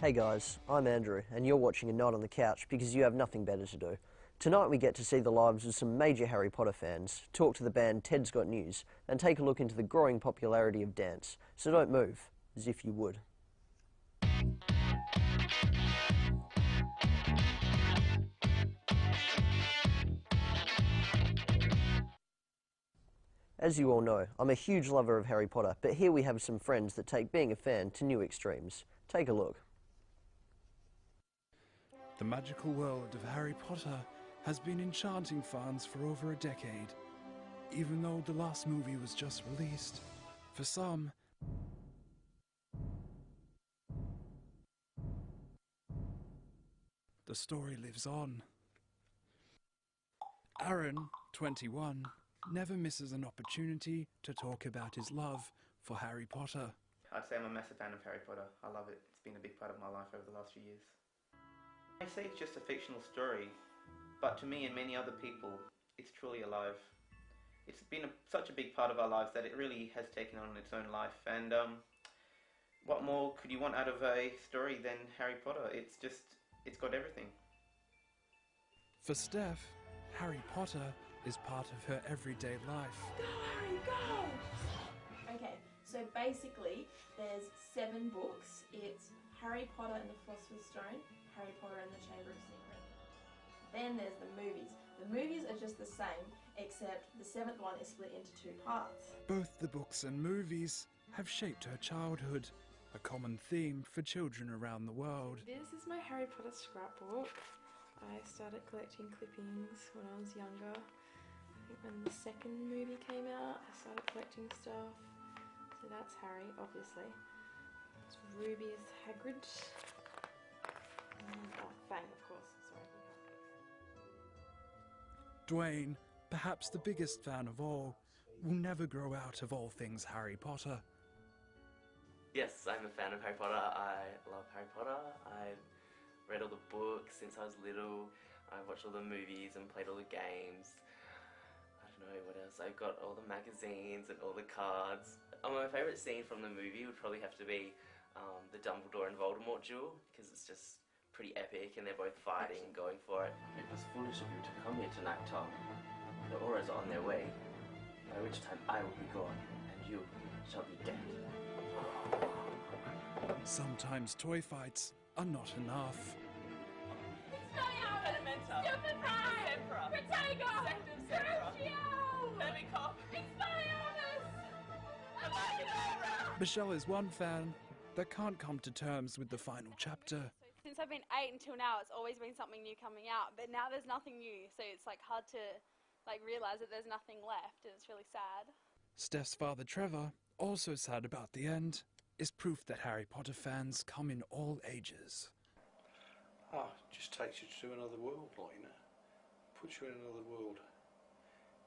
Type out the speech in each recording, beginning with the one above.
Hey guys, I'm Andrew, and you're watching A Night on the Couch because you have nothing better to do. Tonight we get to see the lives of some major Harry Potter fans, talk to the band Ted's Got News, and take a look into the growing popularity of dance. So don't move, as if you would. As you all know, I'm a huge lover of Harry Potter, but here we have some friends that take being a fan to new extremes. Take a look. The magical world of Harry Potter has been enchanting fans for over a decade, even though the last movie was just released. For some, the story lives on. Aaron, 21, never misses an opportunity to talk about his love for Harry Potter. I'd say I'm a massive fan of Harry Potter. I love it. It's been a big part of my life over the last few years. I say it's just a fictional story, but to me and many other people, it's truly alive. It's been such a big part of our lives that it really has taken on its own life. And what more could you want out of a story than Harry Potter? It's got everything. For Steph, Harry Potter is part of her everyday life. Go, Harry, go! Okay, so basically there's 7 books. It's Harry Potter and the Philosopher's Stone, Harry Potter and the Chamber of Secrets. Then there's the movies. The movies are just the same, except the 7th one is split into 2 parts. Both the books and movies have shaped her childhood, a common theme for children around the world. This is my Harry Potter scrapbook. I started collecting clippings when I was younger. I think when the 2nd movie came out, I started collecting stuff. So that's Harry, obviously. It's Ruby is Hagrid. And Fang, of course. Sorry. Dwayne, perhaps the biggest fan of all, will never grow out of all things Harry Potter. Yes, I'm a fan of Harry Potter. I love Harry Potter. I've read all the books since I was little. I've watched all the movies and played all the games. I don't know what else. I've got all the magazines and all the cards. My favourite scene from the movie would probably have to be the Dumbledore and Voldemort duel, because it's just pretty epic and they're both fighting and going for it. It was foolish of you to come here tonight, Tom. The Aurors are on their way, by which time I will be gone, and you shall be dead. Sometimes toy fights are not enough. Michelle is one fan that can't come to terms with the final chapter. Since I've been 8 until now, it's always been something new coming out, but now there's nothing new, so it's like hard to realise that there's nothing left, and it's really sad. Steph's father Trevor, also sad about the end, is proof that Harry Potter fans come in all ages. It just takes you to another world, like, you know. Puts you in another world.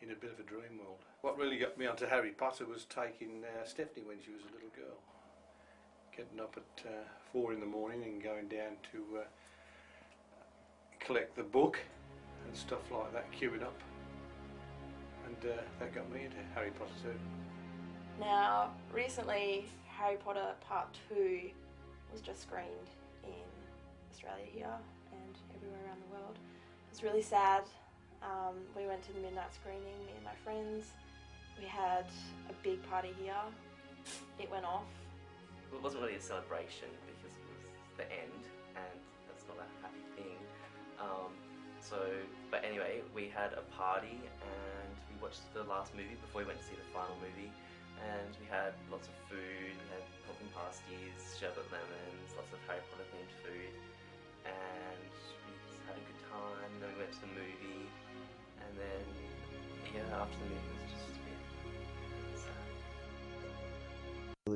In a bit of a dream world. What really got me onto Harry Potter was taking Stephanie when she was a little girl. Getting up at 4 in the morning and going down to collect the book and stuff like that, queue it up. And that got me into Harry Potter too. Now, recently, Harry Potter Part 2 was just screened in Australia here and everywhere around the world. It was really sad. We went to the midnight screening, me and my friends. We had a big party here. It went off. It wasn't really a celebration because it was the end, and that's not a happy thing. But anyway, we had a party and we watched the last movie before we went to see the final movie. And we had lots of food, we had pumpkin pasties, sherbet lemons, lots of Harry Potter themed food. And we just had a good time, and then we went to the movie. And then, yeah, after the movie it was just a bit sad.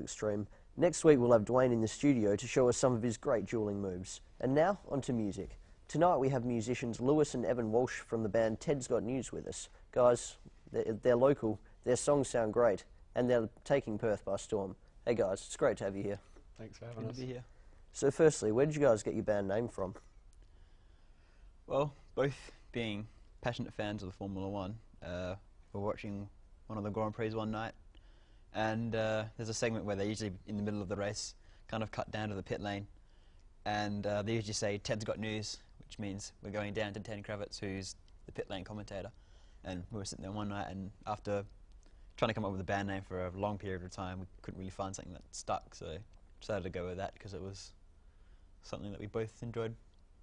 Extreme. Next week we'll have Dwayne in the studio to show us some of his great dueling moves. And now, on to music. Tonight we have musicians Lewis and Evan Walsh from the band Ted's Got News with us. Guys, they're local, their songs sound great, and they're taking Perth by storm. Hey guys, it's great to have you here. Thanks for having us. Good to be here. So firstly, where did you guys get your band name from? Well, both being passionate fans of the Formula One, we're watching one of the Grand Prix one night, and there's a segment where they're usually in the middle of the race, kind of cut down to the pit lane, and they usually say, "Ted's got news," which means we're going down to Ted Kravitz, who's the pit lane commentator. And we were sitting there one night, and after trying to come up with a band name for a long period of time, we couldn't really find something that stuck, so decided to go with that because it was something that we both enjoyed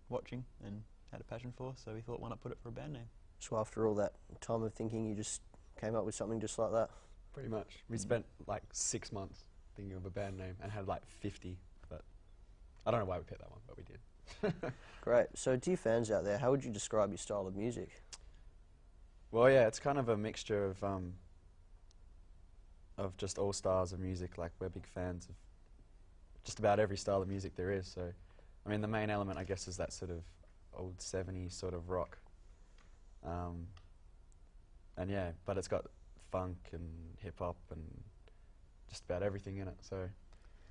watching and had a passion for, so we thought, why not put it for a band name? So after all that time of thinking, you just came up with something just like that? Pretty much. We spent like 6 months thinking of a band name and had like 50, but I don't know why we picked that one, but we did. Great. So to you fans out there, how would you describe your style of music? Well, yeah, it's kind of a mixture of just all styles of music. Like, we're big fans of just about every style of music there is. So, I mean, the main element, I guess, is that sort of old 70s sort of rock. And yeah, but it's got funk and hip-hop and just about everything in it, so.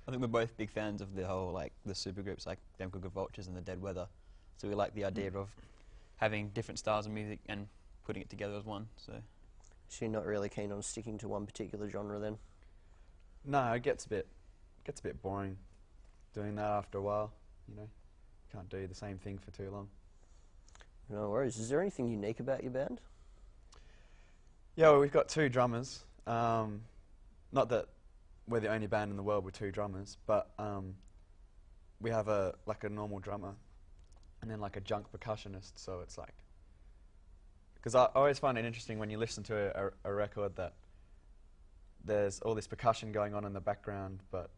I think we're both big fans of the whole, like, the supergroups like Them Good Vultures and the Dead Weather. So we like the idea of having different styles of music and putting it together as one, so. So you're not really keen on sticking to one particular genre then? No, it gets a bit boring doing that after a while, you know. Can't do the same thing for too long. No worries. Is there anything unique about your band? Yeah, well, we've got 2 drummers. Not that we're the only band in the world with 2 drummers, but we have a normal drummer and then like a junk percussionist, so it's like, because I always find it interesting when you listen to a record that there's all this percussion going on in the background, but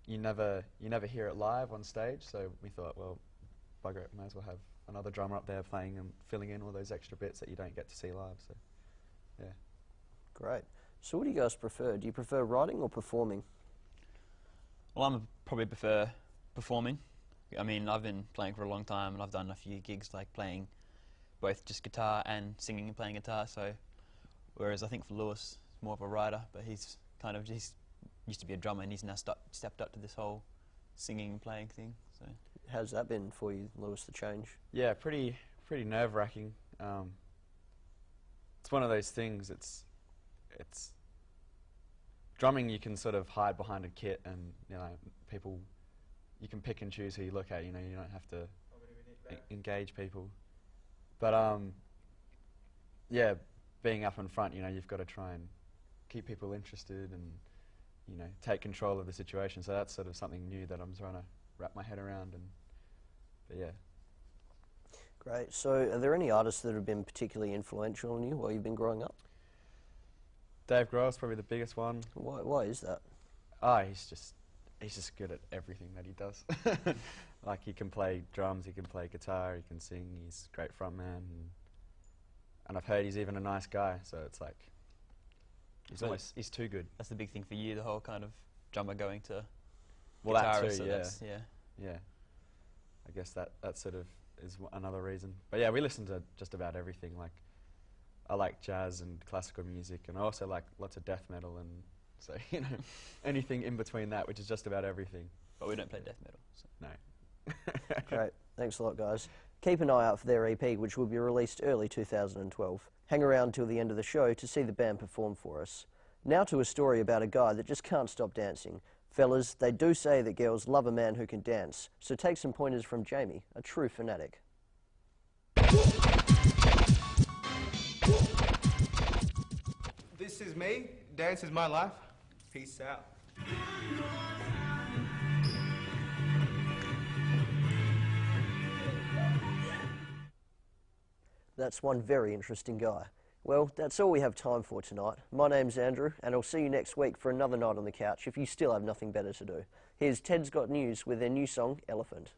you never hear it live on stage, so we thought, well, bugger it, might as well have another drummer up there playing and filling in all those extra bits that you don't get to see live, so yeah. Great. So what do you guys prefer? Do you prefer writing or performing? Well, I probably prefer performing. I mean, I've been playing for a long time, and I've done a few gigs like playing both just guitar and singing and playing guitar, so whereas I think for Lewis, he's more of a writer, but he's used to be a drummer, and he's now stepped up to this whole singing and playing thing. So how's that been for you, Lewis, the change? Yeah, pretty nerve-wracking. It's one of those things. It's drumming. You can sort of hide behind a kit, and you know, you can pick and choose who you look at. You know, you don't have to engage people. But yeah, being up in front, you know, you've got to try and keep people interested and, you know, take control of the situation. So that's sort of something new that I'm trying to wrap my head around. But yeah. Great. So are there any artists that have been particularly influential on you while you've been growing up? Dave Grohl's probably the biggest one. Why is that? Oh, he's just good at everything that he does. Like, he can play drums, he can play guitar, he can sing, he's a great frontman, and I've heard he's even a nice guy, so it's like, he's too good. That's the big thing for you, the whole kind of drummer going to well, guitar. That too, so yeah. Yeah. I guess that sort of is another reason. But yeah, we listen to just about everything. Like, I like jazz and classical music, and I also like lots of death metal, and so, you know, anything in between that, which is just about everything. But we don't play death metal. So. No. Great. Thanks a lot, guys. Keep an eye out for their EP, which will be released early 2012. Hang around till the end of the show to see the band perform for us. Now to a story about a guy that just can't stop dancing. Fellas, they do say that girls love a man who can dance, so take some pointers from Jamie, a true fanatic. This is me. Dance is my life. Peace out. That's one very interesting guy. Well, that's all we have time for tonight. My name's Andrew, and I'll see you next week for another night on the couch if you still have nothing better to do. Here's Ted's Got News with their new song, Elephant.